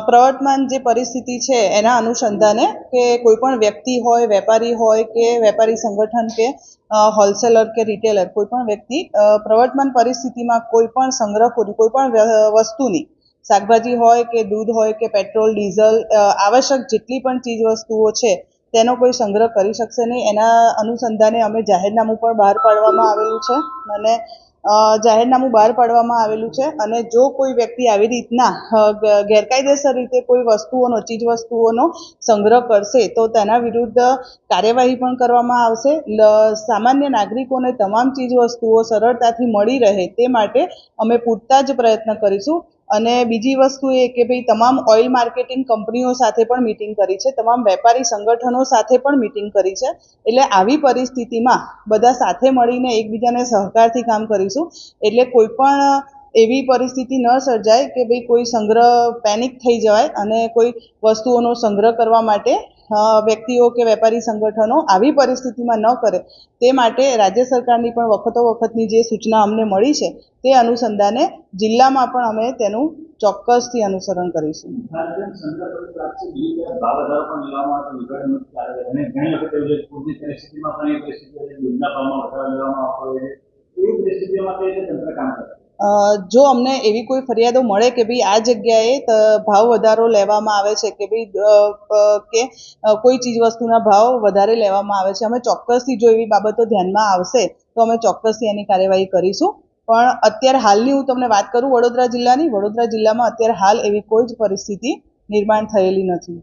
પ્રવર્તમાન જે પરિસ્થિતિ છે એના અનુસંધાને કે કોઈ પણ વ્યક્તિ હોય, વેપારી હોય કે વેપારી સંગઠન કે હોલસેલર કે રિટેલર, કોઈ પણ વ્યક્તિ પ્રવર્તમાન પરિસ્થિતિમાં કોઈ પણ સંગ્રહખોરી, કોઈ પણ વસ્તુની, શાકભાજી હોય કે દૂધ હોય કે પેટ્રોલ, ડીઝલ, આવશ્યક જેટલી પણ ચીજ વસ્તુઓ છે તેનો કોઈ સંગ્રહ કરી શકશે નહીં. એના અનુસંધાને અમે જાહેરનામું પણ બહાર પાડવામાં આવેલું છે અને અને જો કોઈ વ્યક્તિ આવી રીતના ગેરકાયદેસર રીતે કોઈ વસ્તુઓનો, ચીજ વસ્તુઓનો સંગ્રહ કરશે તો તેના વિરુદ્ધ કાર્યવાહી પણ કરવામાં આવશે. સામાન્ય નાગરિકોને તમામ ચીજ વસ્તુઓ સરળતાથી મળી રહે તે માટે અમે પૂરતા જ પ્રયત્ન કરીશું. અને બીજી વસ્તુ એ કે ભાઈ તમામ ઓઇલ માર્કેટિંગ કંપનીઓ સાથે પણ મીટિંગ કરી છે, તમામ વેપારી સંગઠનો સાથે પણ મીટિંગ કરી છે. એટલે આવી પરિસ્થિતિમાં બધા સાથે મળીને એકબીજાને સહકારથી કામ કરીશું. એટલે કોઈ પણ એવી પરિસ્થિતિ ન સર્જાય કે ભાઈ કોઈ સંગ્રહ પેનિક થઈ જાય અને કોઈ વસ્તુઓનો સંગ્રહ કરવા માટે વ્યક્તિઓ કે વેપારી સંગઠનો આવી પરિસ્થિતિમાં ન કરે તે માટે રાજ્ય સરકારની પણ વખતોવખતની જે સૂચના અમને મળી છે તે અનુસંધાને જિલ્લામાં પણ અમે તેનું ચોક્કસથી અનુસરણ કરીશું. જો અમને એવી કોઈ ફરિયાદો મળે કે ભાઈ આ જગ્યાએ ભાવ વધારો લેવામાં આવે છે કે ભાઈ કોઈ ચીજ વસ્તુના ભાવ વધારે લેવામાં આવે છે, અમે ચોક્કસથી જો એવી બાબતો ધ્યાનમાં આવશે તો અમે ચોક્કસથી એની કાર્યવાહી કરીશું. પણ અત્યારે હાલની હું તમને વાત કરું વડોદરા જિલ્લામાં અત્યારે હાલ એવી કોઈ જ પરિસ્થિતિ નિર્માણ થયેલી નથી.